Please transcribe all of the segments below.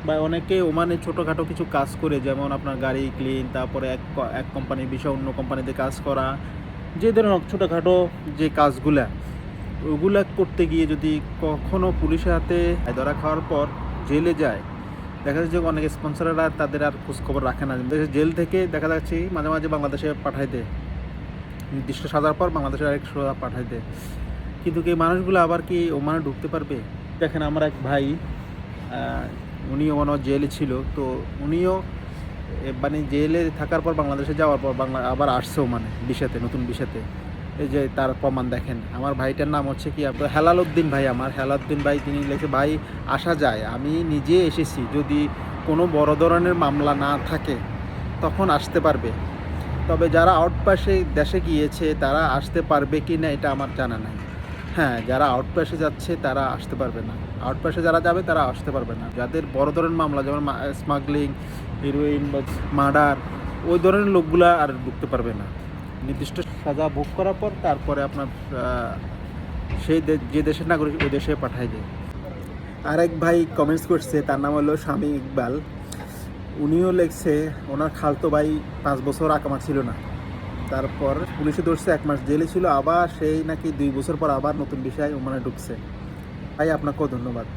বা অনেকে ওমানে ছোটোখাটো কিছু কাজ করে, যেমন আপনার গাড়ি ক্লিন, তারপরে এক কোম্পানির বিষয় অন্য কোম্পানিতে কাজ করা, যে ধরনের ছোটোখাটো যে কাজগুলা, ওগুলা করতে গিয়ে যদি কখনো পুলিশের হাতে ধরা খাওয়ার পর জেলে যায়, দেখা যাচ্ছে যে অনেক স্পন্সররা তাদের আর খোঁজখবর রাখে না। জেল থেকে দেখা যাচ্ছে মাঝে মাঝে বাংলাদেশে পাঠায় দেয়, নির্দিষ্ট সাজার পর বাংলাদেশে আরেক সোজা পাঠায় দেয়। কিন্তু এই মানুষগুলো আবার কি ওমানে ঢুকতে পারবে? দেখেন আমার এক ভাই, উনিও মনে হয় জেলে ছিল, তো উনিও মানে জেলে থাকার পর বাংলাদেশে যাওয়ার পর আবার আসছেও মানে বিষাতে, নতুন বিষাতে। এই যে তার প্রমাণ দেখেন, আমার ভাইটার নাম হচ্ছে কি আপনার হেলাল উদ্দিন ভাই। আমার হেলাল উদ্দিন ভাই, তিনি লিখে, ভাই আসা যায়, আমি নিজে এসেছি, যদি কোনো বড় ধরনের মামলা না থাকে তখন আসতে পারবে। তবে যারা আউটপাসে দেশে গিয়েছে তারা আসতে পারবে কি না এটা আমার জানা নাই। হ্যাঁ, যারা আউটপাসে যাচ্ছে তারা আসতে পারবে না, আউটপাসে যারা যাবে তারা আসতে পারবে না। যাদের বড় ধরনের মামলা, যেমন স্মাগলিং, হিরোইন বা মার্ডার, ওই ধরনের লোকগুলা আর ঢুকতে পারবে না। নির্দিষ্ট সাজা ভোগ করার পর তারপরে আপনার সেই যে দেশের নাগরিক ওই দেশে পাঠায় দেয়। আরেক ভাই কমেন্টস করছে, তার নাম হলো শামীম ইকবাল। উনিও লিখছে ওনার খালতো ভাই 5 বছর আকামা ছিল না, তারপর পুলিশে ধরছে, 1 মাস জেলে ছিল, আবার সেই নাকি 2 বছর পর আবার নতুন বিষয় ওমানে ঢুকছে। ভাই আপনাকেও ধন্যবাদ,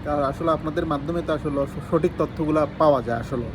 কারণ আসলে আপনাদের মাধ্যমে তো আসলে সঠিক তথ্যগুলো পাওয়া যায় আসলে।